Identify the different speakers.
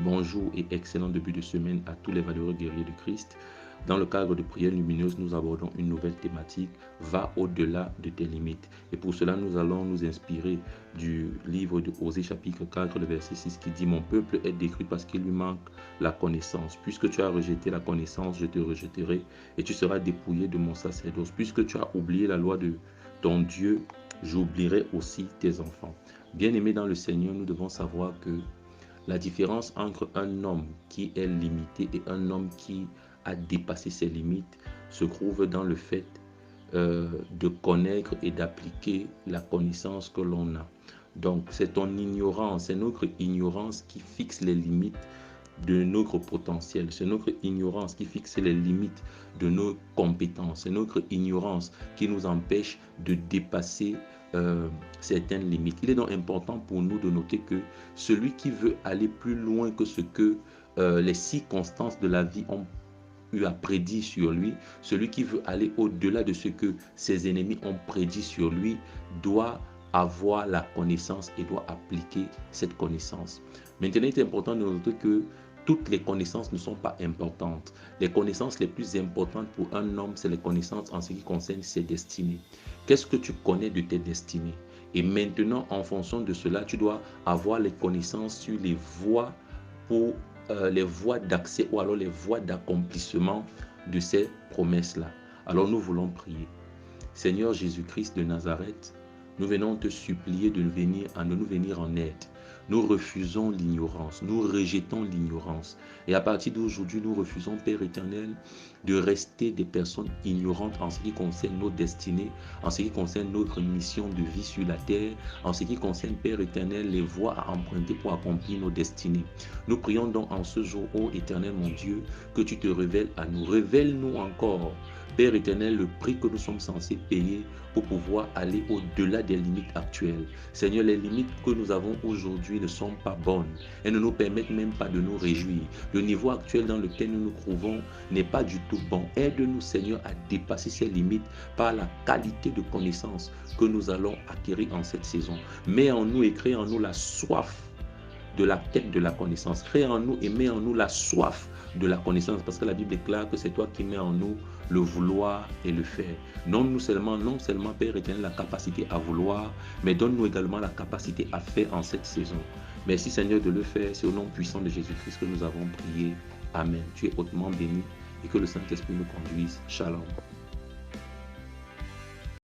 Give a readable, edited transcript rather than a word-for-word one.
Speaker 1: Bonjour et excellent début de semaine à tous les valeureux guerriers de Christ. Dans le cadre de prières lumineuses, nous abordons une nouvelle thématique, va au-delà de tes limites. Et pour cela, nous allons nous inspirer du livre de Osée chapitre 4, le verset 6 qui dit « Mon peuple est détruit parce qu'il lui manque la connaissance. Puisque tu as rejeté la connaissance, je te rejetterai et tu seras dépouillé de mon sacerdoce. Puisque tu as oublié la loi de ton Dieu, j'oublierai aussi tes enfants. » Bien-aimés dans le Seigneur, nous devons savoir que la différence entre un homme qui est limité et un homme qui a dépassé ses limites se trouve dans le fait de connaître et d'appliquer la connaissance que l'on a. Donc, c'est ton ignorance, c'est notre ignorance qui fixe les limites de notre potentiel. C'est notre ignorance qui fixe les limites de nos compétences. C'est notre ignorance qui nous empêche de dépasser certaines limites. Il est donc important pour nous de noter que celui qui veut aller plus loin que ce que les circonstances de la vie ont eu à prédire sur lui, celui qui veut aller au-delà de ce que ses ennemis ont prédit sur lui, doit avoir la connaissance et doit appliquer cette connaissance. Maintenant, il est important de noter que toutes les connaissances ne sont pas importantes. Les connaissances les plus importantes pour un homme, c'est les connaissances en ce qui concerne ses destinées. Qu'est-ce que tu connais de tes destinées? Et maintenant, en fonction de cela, tu dois avoir les connaissances sur les voies pour les voies d'accès ou alors les voies d'accomplissement de ces promesses-là. Alors nous voulons prier. Seigneur Jésus-Christ de Nazareth, nous venons te supplier de nous venir en aide. Nous refusons l'ignorance, nous rejetons l'ignorance. Et à partir d'aujourd'hui, nous refusons, Père éternel, de rester des personnes ignorantes en ce qui concerne nos destinées, en ce qui concerne notre mission de vie sur la terre, en ce qui concerne, Père éternel, les voies à emprunter pour accomplir nos destinées. Nous prions donc en ce jour, ô éternel mon Dieu, que tu te révèles à nous. Révèle-nous encore, Père éternel, le prix que nous sommes censés payer pour pouvoir aller au-delà des limites actuelles. Seigneur, les limites que nous avons aujourd'hui ne sont pas bonnes. Elles ne nous permettent même pas de nous réjouir. Le niveau actuel dans lequel nous nous trouvons n'est pas du tout bon. Aide-nous, Seigneur, à dépasser ces limites par la qualité de connaissance que nous allons acquérir en cette saison. Mets en nous et crée en nous la soif de la quête de la connaissance. Crée en nous et mets en nous la soif de la connaissance, parce que la Bible déclare que c'est toi qui mets en nous le vouloir et le faire. Non seulement, Père éternel, la capacité à vouloir, mais donne-nous également la capacité à faire en cette saison. Merci Seigneur de le faire. C'est au nom puissant de Jésus-Christ que nous avons prié. Amen. Tu es hautement béni et que le Saint-Esprit nous conduise. Shalom.